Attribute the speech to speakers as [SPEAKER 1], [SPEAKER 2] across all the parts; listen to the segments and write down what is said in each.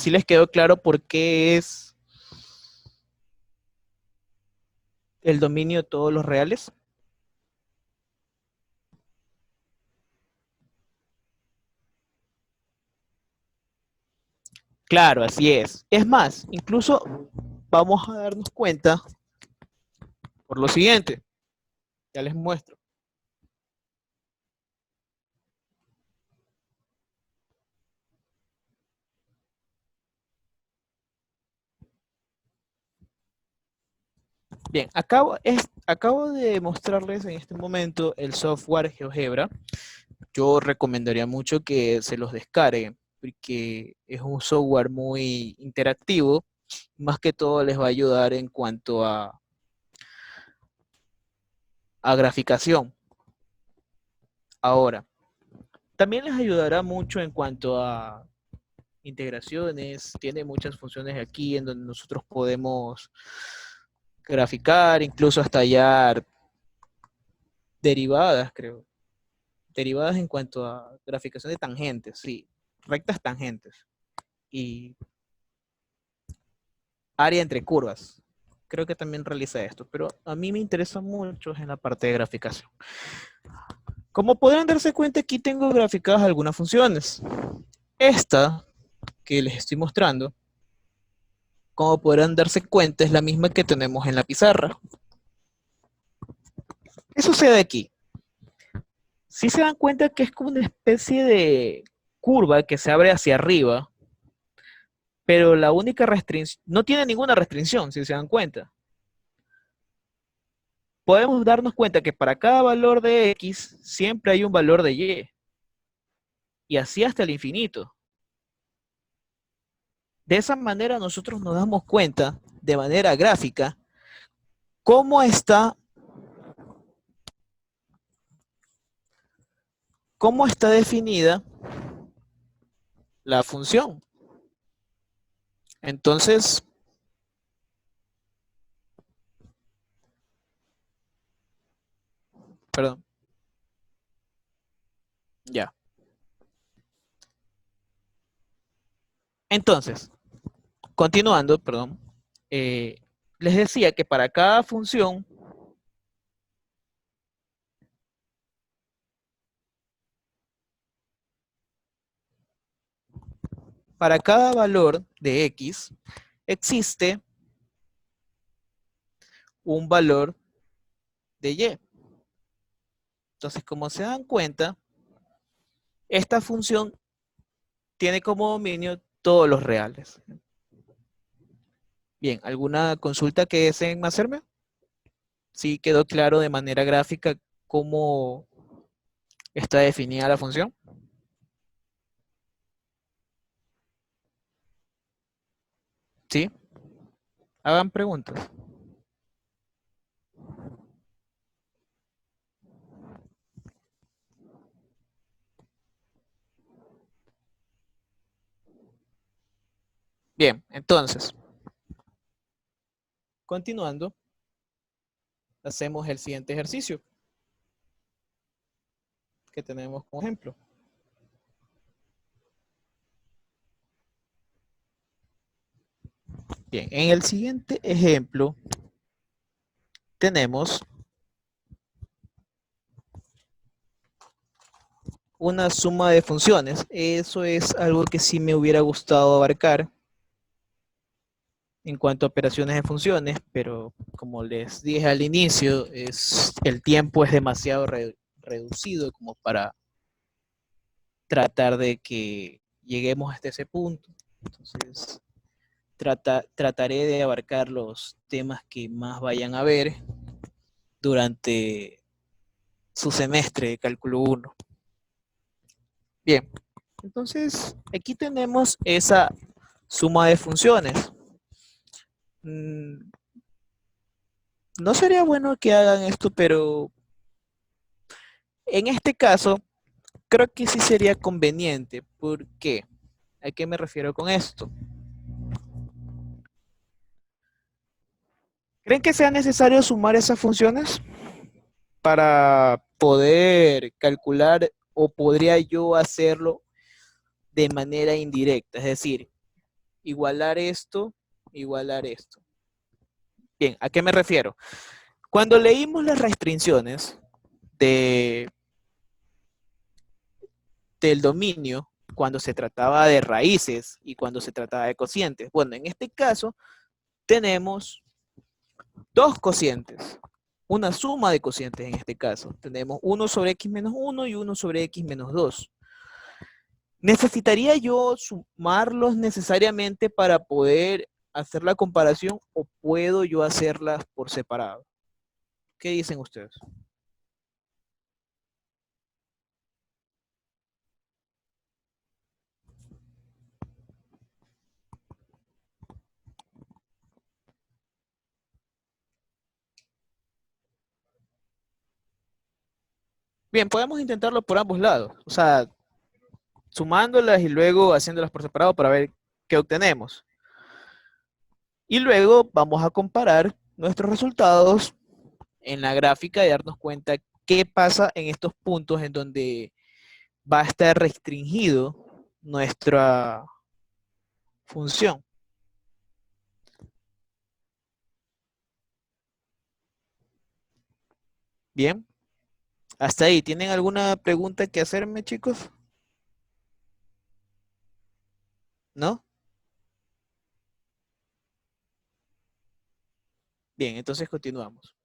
[SPEAKER 1] ¿Sí les quedó claro por qué es el dominio de todos los reales? Claro, así es. Es más, incluso vamos a darnos cuenta por lo siguiente. Ya les muestro. Bien, acabo de mostrarles en este momento el software GeoGebra. Yo recomendaría mucho que se los descarguen, porque es un software muy interactivo. Más que todo les va a ayudar en cuanto a graficación. Ahora, también les ayudará mucho en cuanto a integraciones. Tiene muchas funciones aquí en donde nosotros podemos graficar, incluso hasta hallar derivadas, creo. Derivadas en cuanto a graficación de tangentes, sí, rectas tangentes. Y área entre curvas. Creo que también realiza esto, pero a mí me interesa mucho en la parte de graficación. Como podrán darse cuenta, aquí tengo graficadas algunas funciones. Esta que les estoy mostrando, como podrán darse cuenta, es la misma que tenemos en la pizarra. ¿Qué sucede aquí? Si se dan cuenta que es como una especie de curva que se abre hacia arriba, pero la única restricción, no tiene ninguna restricción, si se dan cuenta. Podemos darnos cuenta que para cada valor de X siempre hay un valor de Y, y así hasta el infinito. De esa manera nosotros nos damos cuenta, de manera gráfica, cómo está, cómo está definida la función. Entonces, perdón, ya. Entonces, continuando, perdón, eh, les decía que para cada función, para cada valor de X, existe un valor de Y. Entonces, como se dan cuenta, esta función tiene como dominio todos los reales. Bien, ¿alguna consulta que deseen hacerme? ¿Sí quedó claro de manera gráfica cómo está definida la función? ¿Sí? Hagan preguntas. Bien, entonces, continuando, hacemos el siguiente ejercicio que tenemos como ejemplo. Bien, en el siguiente ejemplo tenemos una suma de funciones. Eso es algo que sí me hubiera gustado abarcar en cuanto a operaciones de funciones, pero como les dije al inicio, el tiempo es demasiado reducido como para tratar de que lleguemos hasta ese punto. Entonces, trataré de abarcar los temas que más vayan a ver durante su semestre de cálculo uno. Bien, entonces aquí tenemos esa suma de funciones. No sería bueno que hagan esto, pero en este caso creo que sí sería conveniente. ¿Por qué? ¿A qué me refiero con esto? ¿Creen que sea necesario sumar esas funciones para poder calcular, o podría yo hacerlo de manera indirecta? Es decir, igualar esto, igualar esto. Bien, ¿a qué me refiero? Cuando leímos las restricciones de, del dominio, cuando se trataba de raíces y cuando se trataba de cocientes. Bueno, en este caso tenemos dos cocientes, una suma de cocientes en este caso. Tenemos 1 sobre x menos 1 y 1 sobre x menos 2. ¿Necesitaría yo sumarlos necesariamente para poder hacer la comparación o puedo yo hacerlas por separado? ¿Qué dicen ustedes? Bien, podemos intentarlo por ambos lados. O sea, sumándolas y luego haciéndolas por separado para ver qué obtenemos. Y luego vamos a comparar nuestros resultados en la gráfica y darnos cuenta qué pasa en estos puntos en donde va a estar restringido nuestra función. Bien, hasta ahí. ¿Tienen alguna pregunta que hacerme, chicos? ¿No? Bien, entonces continuamos.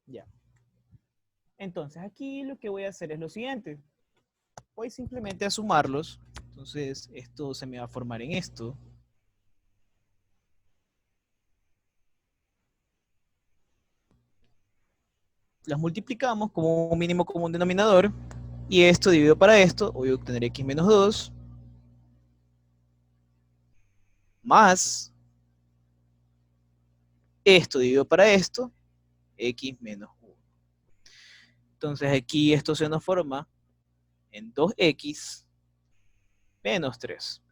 [SPEAKER 1] Ya. Entonces aquí lo que voy a hacer es lo siguiente. Voy simplemente a sumarlos. Entonces esto se me va a formar en esto. Las multiplicamos como un mínimo común denominador. Y esto dividido para esto, voy a obtener x menos 2 más esto dividido para esto, x menos 1. Entonces aquí esto se nos forma en 2x menos 3.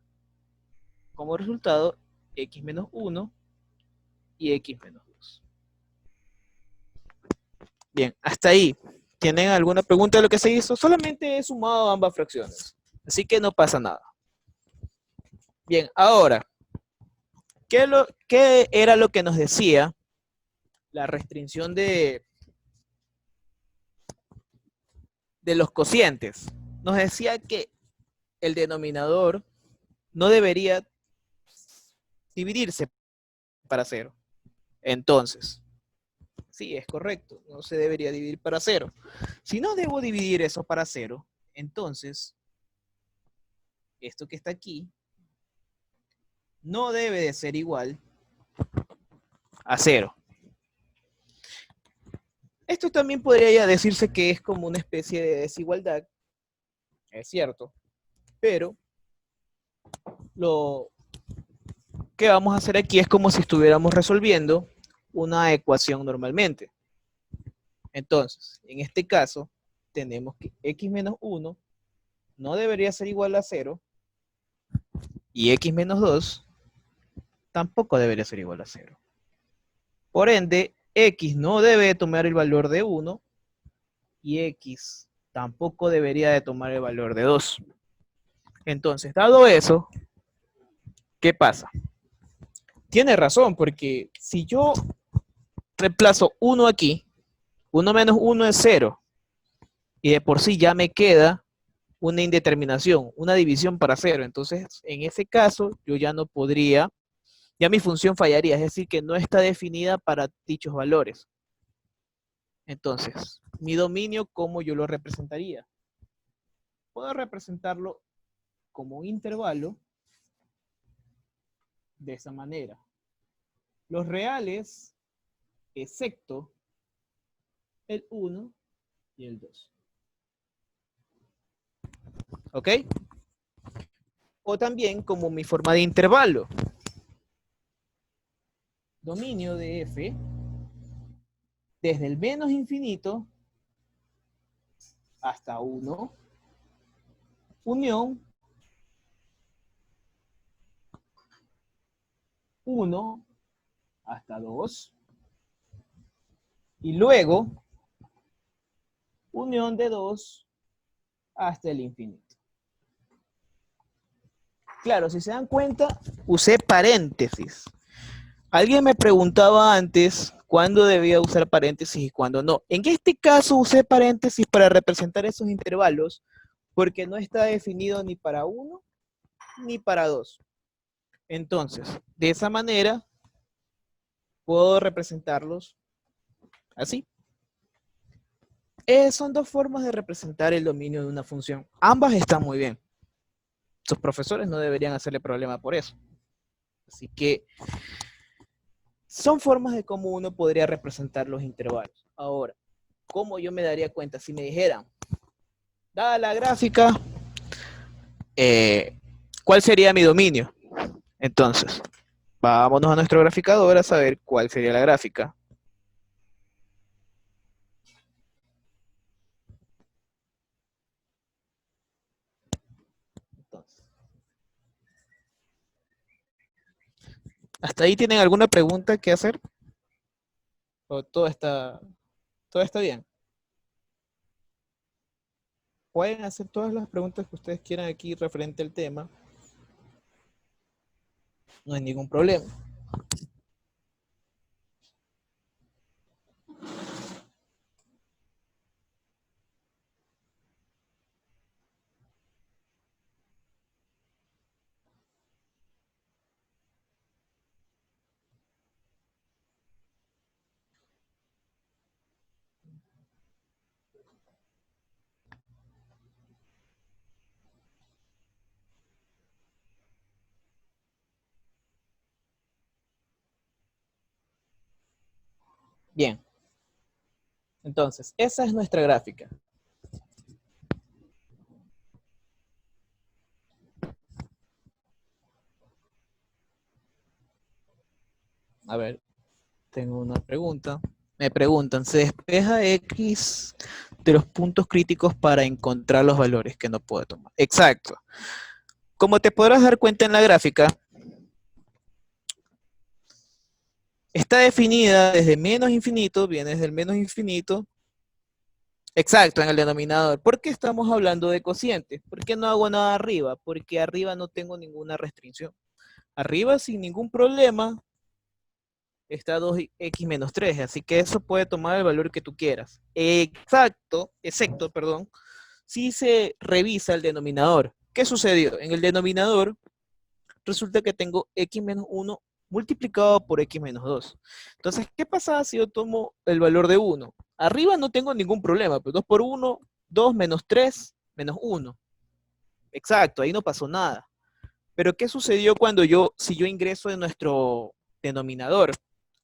[SPEAKER 1] Como resultado, x menos 1 y x menos 2. Bien, hasta ahí. ¿Tienen alguna pregunta de lo que se hizo? Solamente he sumado ambas fracciones. Así que no pasa nada. Bien, ahora, ¿qué era lo que nos decía la restricción de los cocientes? Nos decía que el denominador no debería dividirse para cero. Entonces, sí, es correcto, no se debería dividir para cero. Si no debo dividir eso para cero, entonces, esto que está aquí no debe de ser igual a cero. Esto también podría decirse que es como una especie de desigualdad, es cierto, pero lo que vamos a hacer aquí es como si estuviéramos resolviendo una ecuación normalmente. Entonces, en este caso, tenemos que x menos 1 no debería ser igual a 0 y x menos 2 tampoco debería ser igual a 0. Por ende, x no debe tomar el valor de 1 y x tampoco debería de tomar el valor de 2. Entonces, dado eso, ¿qué pasa? Tiene razón, porque si yo reemplazo 1 aquí, 1 menos 1 es 0, y de por sí ya me queda una indeterminación, una división para 0. Entonces, en ese caso, yo ya no podría, ya mi función fallaría, es decir, que no está definida para dichos valores. Entonces, mi dominio, ¿cómo yo lo representaría? Puedo representarlo como un intervalo de esa manera. Los reales, excepto el 1 y el 2. ¿Ok? O también como mi forma de intervalo. Dominio de f desde el menos infinito hasta 1, unión 1 hasta 2, y luego unión de 2 hasta el infinito. Claro, si se dan cuenta, usé paréntesis. Alguien me preguntaba antes cuándo debía usar paréntesis y cuándo no. En este caso usé paréntesis para representar esos intervalos porque no está definido ni para 1 ni para 2. Entonces, de esa manera, puedo representarlos así. Son dos formas de representar el dominio de una función. Ambas están muy bien. Sus profesores no deberían hacerle problema por eso. Así que son formas de cómo uno podría representar los intervalos. Ahora, ¿cómo yo me daría cuenta? Si me dijeran, dada la gráfica, ¿cuál sería mi dominio? Entonces, vámonos a nuestro graficador a saber cuál sería la gráfica. Entonces, ¿hasta ahí tienen alguna pregunta que hacer? ¿O todo está bien? Pueden hacer todas las preguntas que ustedes quieran aquí referente al tema. No hay ningún problema. Bien. Entonces, esa es nuestra gráfica. A ver, tengo una pregunta. Me preguntan, ¿se despeja X de los puntos críticos para encontrar los valores que no puedo tomar? Exacto. Como te podrás dar cuenta en la gráfica, está definida desde menos infinito, viene desde el menos infinito. Exacto, en el denominador. ¿Por qué estamos hablando de cocientes? ¿Por qué no hago nada arriba? Porque arriba no tengo ninguna restricción. Arriba, sin ningún problema, está 2x menos 3, así que eso puede tomar el valor que tú quieras. Excepto, perdón, si se revisa el denominador. ¿Qué sucedió? En el denominador resulta que tengo x menos 1 multiplicado por x menos 2. Entonces, ¿qué pasa si yo tomo el valor de 1? Arriba no tengo ningún problema, pues 2 por 1, 2 menos 3 menos 1. Exacto, ahí no pasó nada. Pero ¿qué sucedió si yo ingreso en nuestro denominador?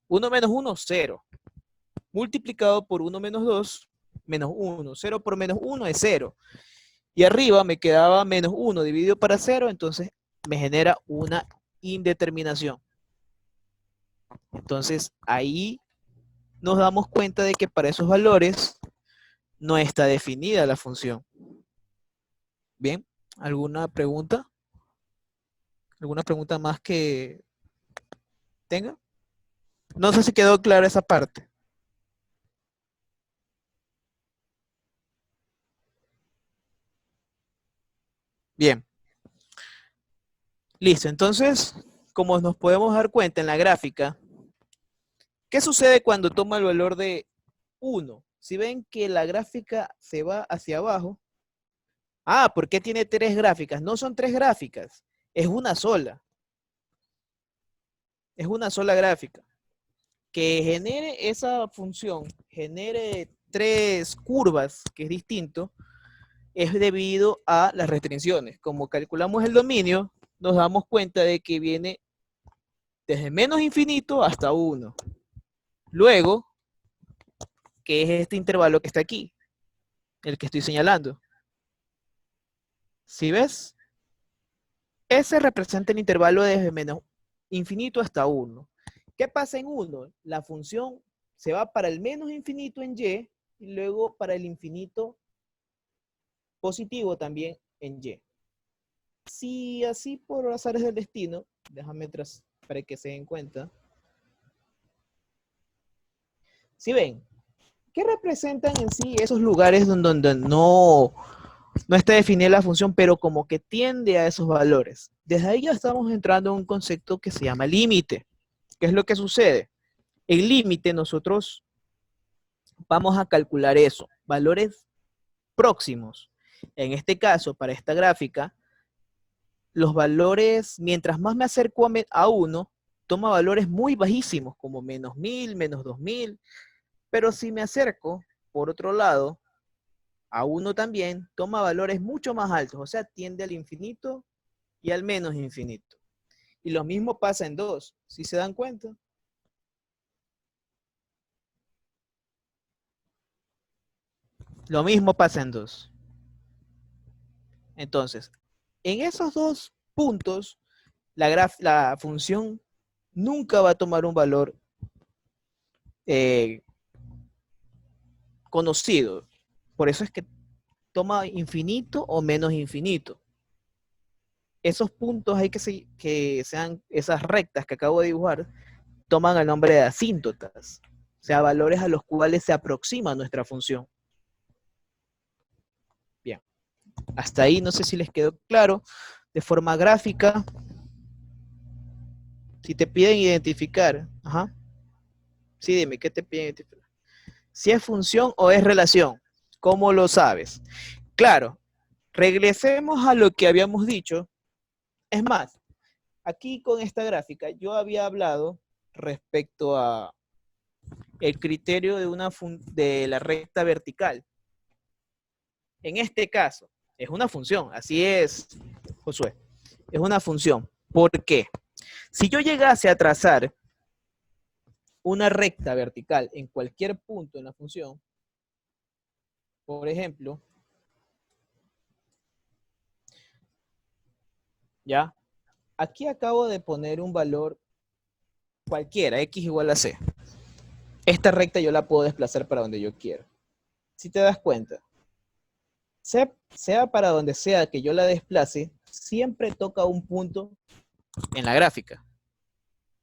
[SPEAKER 1] 1 menos 1, 0. Multiplicado por 1 menos 2, menos 1. 0 por menos 1 es 0. Y arriba me quedaba menos 1 dividido para 0, entonces me genera una indeterminación. Entonces ahí nos damos cuenta de que para esos valores no está definida la función. Bien, ¿alguna pregunta? ¿Alguna pregunta más que tenga? No sé si quedó clara esa parte. Bien. Listo, entonces, como nos podemos dar cuenta en la gráfica, ¿qué sucede cuando toma el valor de 1? Si ven que la gráfica se va hacia abajo. ¿Por qué tiene tres gráficas? No son tres gráficas, es una sola. Es una sola gráfica. Que genere esa función, genere tres curvas, que es distinto, es debido a las restricciones. Como calculamos el dominio, nos damos cuenta de que viene desde menos infinito hasta 1. Luego, que es este intervalo que está aquí, el que estoy señalando. ¿Sí ves? Ese representa el intervalo desde menos infinito hasta 1. ¿Qué pasa en 1? La función se va para el menos infinito en y luego para el infinito positivo también en y. Si así por azares del destino, déjame para que se den cuenta. Si ven, ¿Qué representan en sí esos lugares donde no está definida la función, pero como que tiende a esos valores? Desde ahí ya estamos entrando en un concepto que se llama límite. ¿Qué es lo que sucede? El límite nosotros vamos a calcular eso, valores próximos. En este caso, para esta gráfica, los valores, mientras más me acerco a uno, toma valores muy bajísimos, como -1000, -2000, pero si me acerco, por otro lado, a uno también, toma valores mucho más altos, o sea, tiende al infinito y al menos infinito. Y lo mismo pasa en 2, ¿sí se dan cuenta? Lo mismo pasa en 2. Entonces, en esos dos puntos, la función nunca va a tomar un valor eh, conocido. Por eso es que toma infinito o menos infinito. Esos puntos hay que sean esas rectas que acabo de dibujar, toman el nombre de asíntotas, o sea, valores a los cuales se aproxima nuestra función. Bien, hasta ahí no sé si les quedó claro. De forma gráfica, si te piden identificar, ajá, sí, dime, ¿qué te piden identificar? Si es función o es relación, ¿cómo lo sabes? Claro, regresemos a lo que habíamos dicho. Es más, aquí con esta gráfica yo había hablado respecto a el criterio de la recta vertical. En este caso, es una función, así es, Josué, es una función. ¿Por qué? Si yo llegase a trazar una recta vertical en cualquier punto en la función, por ejemplo, ya, aquí acabo de poner un valor cualquiera, x igual a c. Esta recta yo la puedo desplazar para donde yo quiera. Si te das cuenta, sea para donde sea que yo la desplace, siempre toca un punto en la gráfica.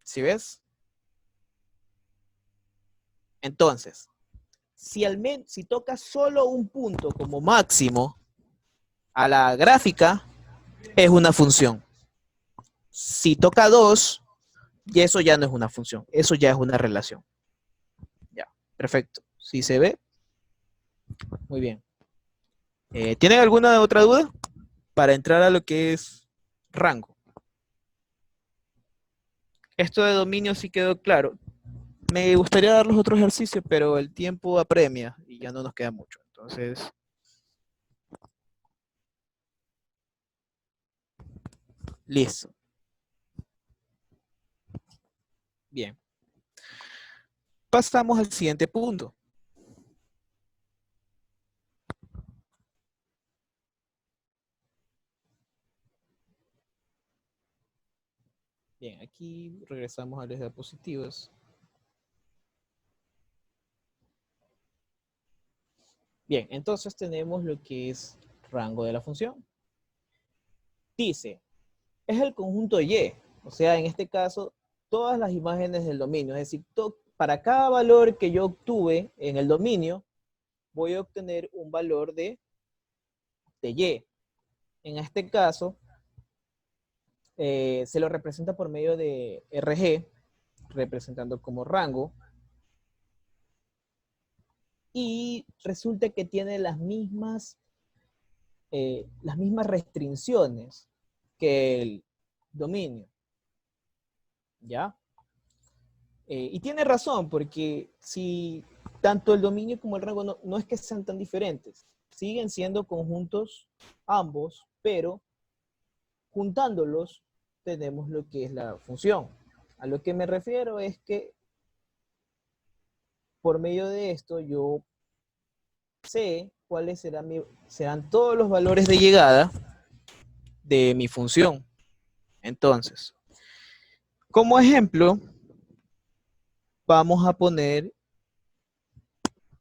[SPEAKER 1] ¿Sí ves? Entonces, si toca solo un punto como máximo a la gráfica, es una función. Si toca dos, y eso ya no es una función, eso ya es una relación. Ya, perfecto. ¿Sí se ve? Muy bien. ¿Tienen alguna otra duda para entrar a lo que es rango? Esto de dominio sí quedó claro. Me gustaría dar los otros ejercicios, pero el tiempo apremia y ya no nos queda mucho. Entonces, listo. Bien. Pasamos al siguiente punto. Bien, aquí regresamos a las diapositivas. Bien, entonces tenemos lo que es rango de la función. Dice, es el conjunto Y, o sea, en este caso, todas las imágenes del dominio, es decir, para cada valor que yo obtuve en el dominio, voy a obtener un valor de Y. En este caso, se lo representa por medio de RG, representando como rango, y resulta que tiene las mismas restricciones que el dominio. ¿Ya? Y tiene razón, porque si tanto el dominio como el rango no es que sean tan diferentes, siguen siendo conjuntos ambos, pero juntándolos tenemos lo que es la función. A lo que me refiero es que por medio de esto yo sé cuáles serán todos los valores de llegada de mi función. Entonces, como ejemplo, vamos a poner,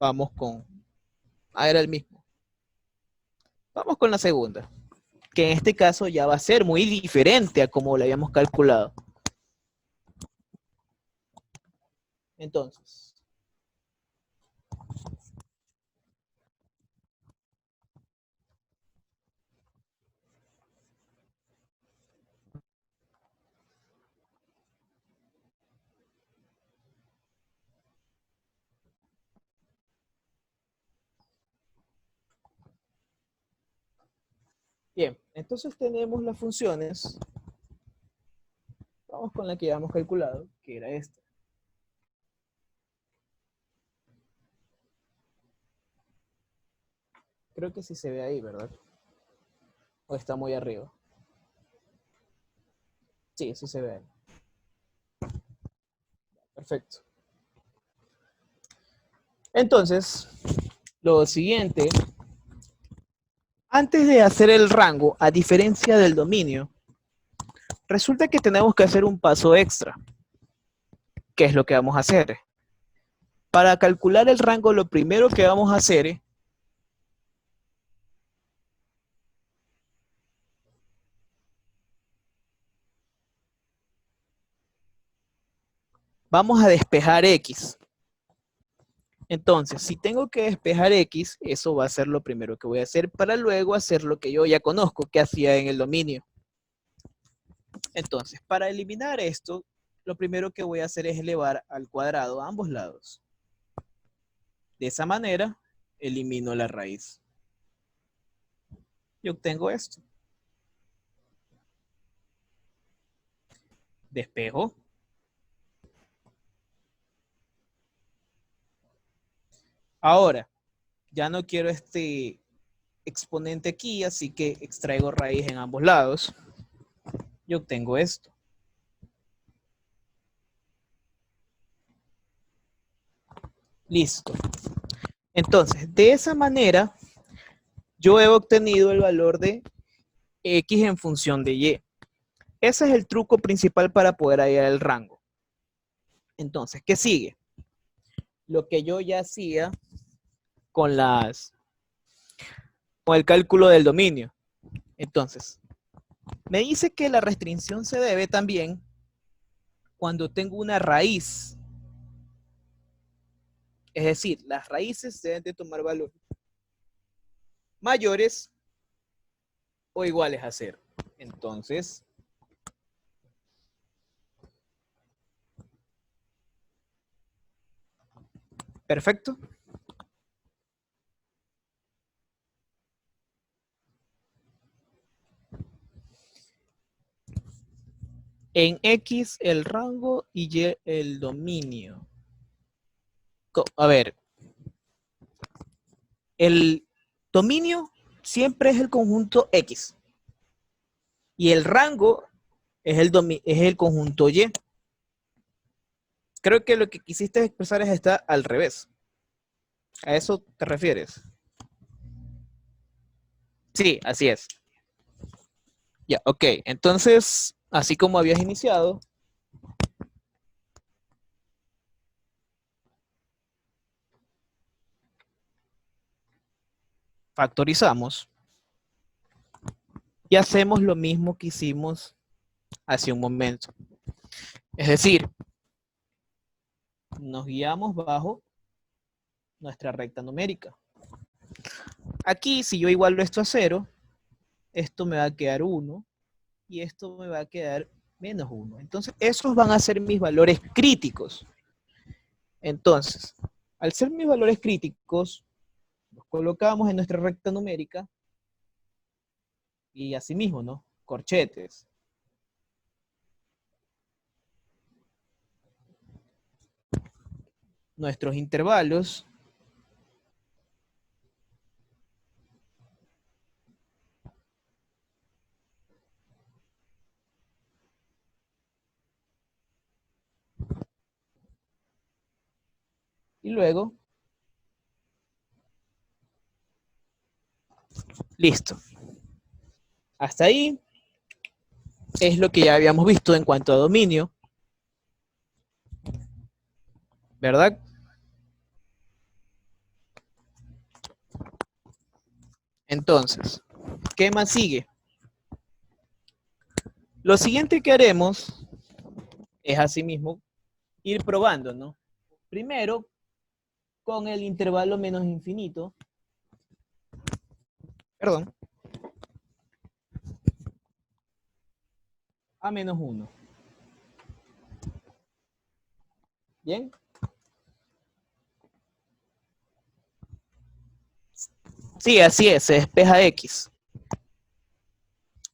[SPEAKER 1] era el mismo. Vamos con la segunda, que en este caso ya va a ser muy diferente a como lo habíamos calculado. Entonces, Bien, entonces tenemos las funciones. Vamos con la que ya hemos calculado, que era esta. Creo que sí se ve ahí, ¿verdad? ¿O está muy arriba? Sí, sí se ve ahí. Perfecto. Entonces, lo siguiente, antes de hacer el rango, a diferencia del dominio, resulta que tenemos que hacer un paso extra. ¿Qué es lo que vamos a hacer? Para calcular el rango, lo primero que vamos a hacer vamos a despejar X. Entonces, si tengo que despejar X, eso va a ser lo primero que voy a hacer para luego hacer lo que yo ya conozco, que hacía en el dominio. Entonces, para eliminar esto, lo primero que voy a hacer es elevar al cuadrado a ambos lados. De esa manera, elimino la raíz. Y obtengo esto. Despejo. Ahora, ya no quiero este exponente aquí, así que extraigo raíz en ambos lados. Y obtengo esto. Listo. Entonces, de esa manera, yo he obtenido el valor de X en función de Y. Ese es el truco principal para poder hallar el rango. Entonces, ¿qué sigue? Lo que yo ya hacía con el cálculo del dominio. Entonces, me dice que la restricción se debe también cuando tengo una raíz. Es decir, las raíces deben de tomar valores mayores o iguales a 0. Entonces, perfecto. En X el rango y Y el dominio. A ver, el dominio siempre es el conjunto X y el rango es el conjunto Y. Creo que lo que quisiste expresar es está al revés. ¿A eso te refieres? Sí, así es. Ya, ok. Entonces, así como habías iniciado, factorizamos y hacemos lo mismo que hicimos hace un momento. Es decir, nos guiamos bajo nuestra recta numérica. Aquí, si yo igualo esto a 0, esto me va a quedar 1 y esto me va a quedar menos 1. Entonces, esos van a ser mis valores críticos. Entonces, al ser mis valores críticos, los colocamos en nuestra recta numérica y asimismo, ¿no? Corchetes. Nuestros intervalos. Y luego, listo. Hasta ahí es lo que ya habíamos visto en cuanto a dominio, ¿verdad? Entonces, ¿qué más sigue? Lo siguiente que haremos es asimismo ir probando, ¿no? Primero, con el intervalo menos infinito, perdón, a menos 1. ¿Bien? Sí, así es, se despeja X.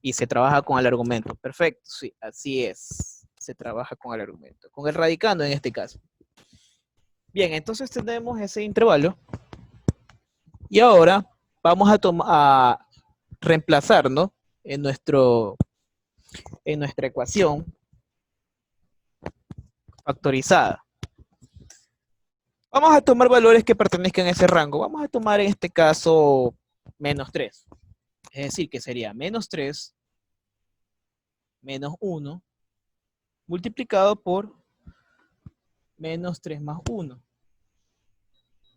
[SPEAKER 1] Y se trabaja con el argumento. Perfecto, sí, así es. Se trabaja con el argumento. Con el radicando en este caso. Bien, entonces tenemos ese intervalo. Y ahora vamos a reemplazar, ¿no? En nuestra ecuación factorizada. Vamos a tomar valores que pertenezcan a ese rango. Vamos a tomar en este caso menos 3. Es decir, que sería menos 3 menos 1 multiplicado por menos 3 más 1.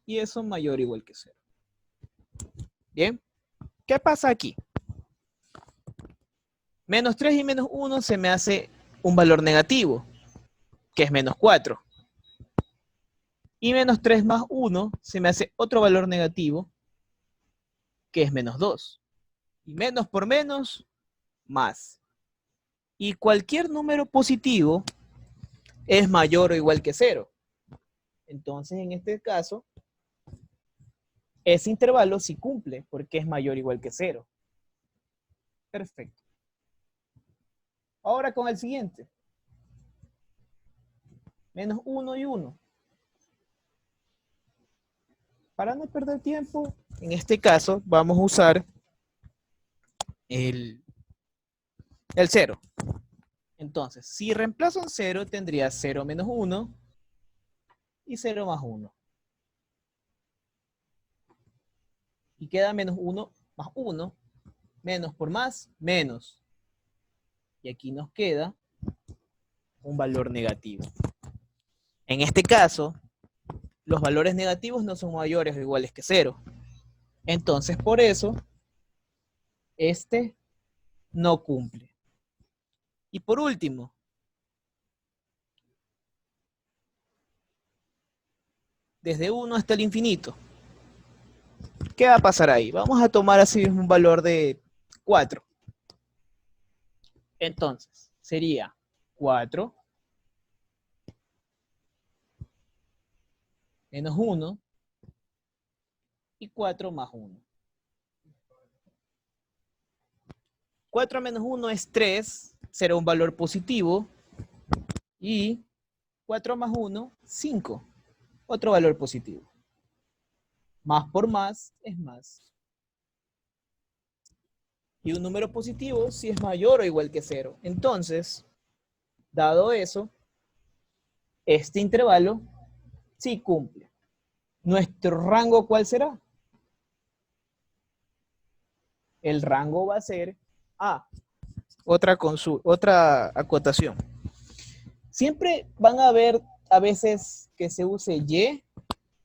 [SPEAKER 1] Y eso mayor o igual que 0. Bien, ¿qué pasa aquí? Menos 3 y menos 1 se me hace un valor negativo, que es menos 4. Y menos 3 más 1 se me hace otro valor negativo, que es menos 2. Y menos por menos, más. Y cualquier número positivo es mayor o igual que 0. Entonces, en este caso, ese intervalo sí cumple, porque es mayor o igual que 0. Perfecto. Ahora con el siguiente. Menos 1 y 1. Para no perder tiempo, en este caso vamos a usar el 0. Entonces, si reemplazo un 0, tendría 0 menos 1 y 0 más 1. Y queda menos 1 más 1. Menos por más, menos. Y aquí nos queda un valor negativo. En este caso, los valores negativos no son mayores o iguales que 0. Entonces, por eso, este no cumple. Y por último, desde 1 hasta el infinito. ¿Qué va a pasar ahí? Vamos a tomar así mismo un valor de 4. Entonces, sería 4 menos 1 y 4 más 1. 4 menos 1 es 3, será un valor positivo. Y 4 más 1, 5. Otro valor positivo. Más por más es más. Y un número positivo si es mayor o igual que 0. Entonces, dado eso, este intervalo sí cumple. ¿Nuestro rango cuál será? El rango va a ser A. Otra acotación. Siempre van a haber a veces que se use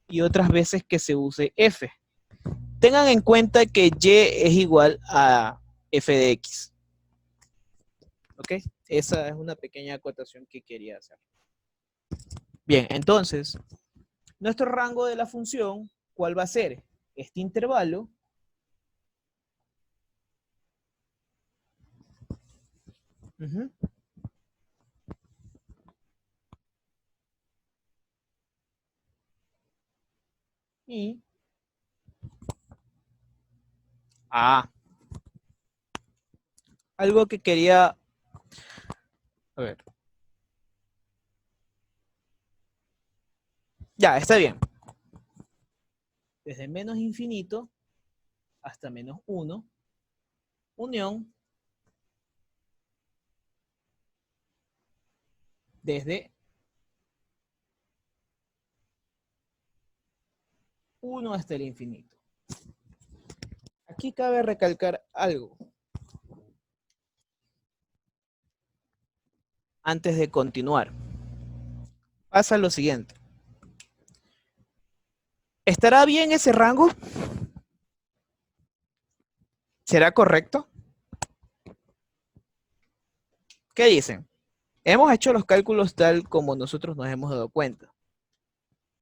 [SPEAKER 1] y otras veces que se use F. Tengan en cuenta que Y es igual a F de X. ¿Ok? Esa es una pequeña acotación que quería hacer. Bien, entonces, nuestro rango de la función, ¿cuál va a ser? Este intervalo y algo que quería, a ver, ya, está bien. Desde menos infinito hasta menos 1, unión desde 1 hasta el infinito. Aquí cabe recalcar algo. Antes de continuar, pasa lo siguiente. ¿Estará bien ese rango? ¿Será correcto? ¿Qué dicen? Hemos hecho los cálculos tal como nosotros nos hemos dado cuenta.